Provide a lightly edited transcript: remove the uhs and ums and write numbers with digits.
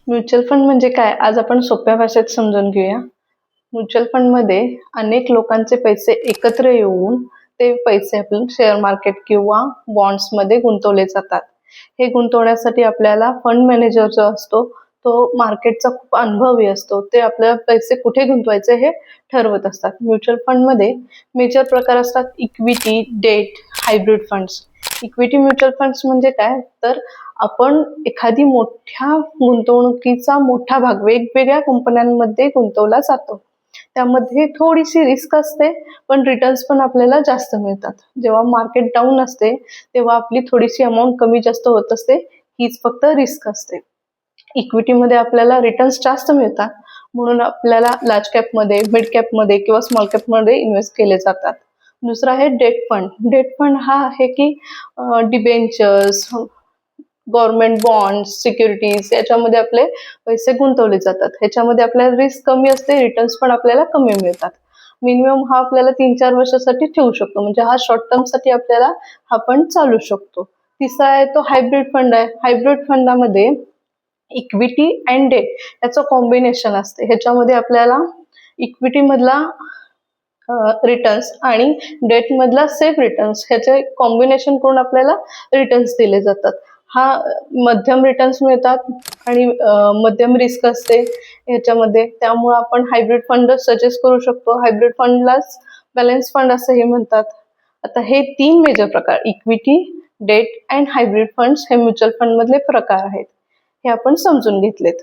Mutual fund म्हणजे काय, आज आपण सोप्या भाषेत समजून घेऊया. म्युच्युअल फंड मध्ये अनेक लोकांचे पैसे एकत्र येऊन ते पैसे आपण शेअर मार्केट किंवा बॉन्ड्स मध्ये गुंतवले जातात. हे गुंतवण्यासाठी आपल्याला फंड मॅनेजर जो असतो तो मार्केटचा खूप अनुभवी असतो. ते आपल्याला पैसे कुठे गुंतवायचे हे ठरवत असतात. म्युच्युअल फंड मध्ये मेजर प्रकार असतात: equity, debt, hybrid funds. Equity mutual funds म्हणजे काय, तर आपण एखादी मोठ्या गुंतवणुकीचा मोठा भाग वेगवेगळ्या कंपन्यांमध्ये गुंतवला जातो. त्यामध्ये थोडीशी रिस्क असते, पण रिटर्न्स पण आपल्याला जास्त मिळतात. जेव्हा मार्केट डाऊन असते तेव्हा आपली थोडीशी अमाऊंट कमी जास्त होत असते, हीच फक्त रिस्क असते. इक्विटीमध्ये आपल्याला रिटर्न्स जास्त मिळतात, म्हणून आपल्याला लार्ज कॅपमध्ये, मिड कॅपमध्ये किंवा स्मॉल कॅपमध्ये इन्व्हेस्ट केले जातात. दुसरा आहे डेट फंड. डेट फंड हा आहे की डिबेंचर्स, गव्हर्नमेंट बॉन्ड्स, सिक्युरिटीज याच्यामध्ये आपले पैसे गुंतवले जातात. ह्याच्यामध्ये आपल्याला रिस्क कमी असते, रिटर्न्स पण आपल्याला कमी मिळतात. मिनिमम हा आपल्याला 3-4 वर्षासाठी ठेवू शकतो, म्हणजे हा शॉर्ट टर्म साठी आपल्याला हा फंड चालू शकतो. तिसरा आहे तो हायब्रिड फंड आहे. हायब्रिड फंडामध्ये इक्विटी अँड डेट याचं कॉम्बिनेशन असते. ह्याच्यामध्ये आपल्याला इक्विटी मधला रिटर्न्स आणि डेट मधला सेफ रिटर्न्स ह्याचे कॉम्बिनेशन करून आपल्याला रिटर्न्स दिले जातात. हा मध्यम रिटर्न्स मिळतात आणि मध्यम रिस्क असते ह्याच्यामध्ये. त्यामुळे आपण हायब्रिड फंड सजेस्ट करू शकतो. हायब्रिड फंडलाच बॅलन्स फंड असंही म्हणतात. आता हे 3 मेजर प्रकार, equity, debt and hybrid funds, हे म्युच्युअल फंड मधले प्रकार आहेत. हे आपण समजून घेतलेत.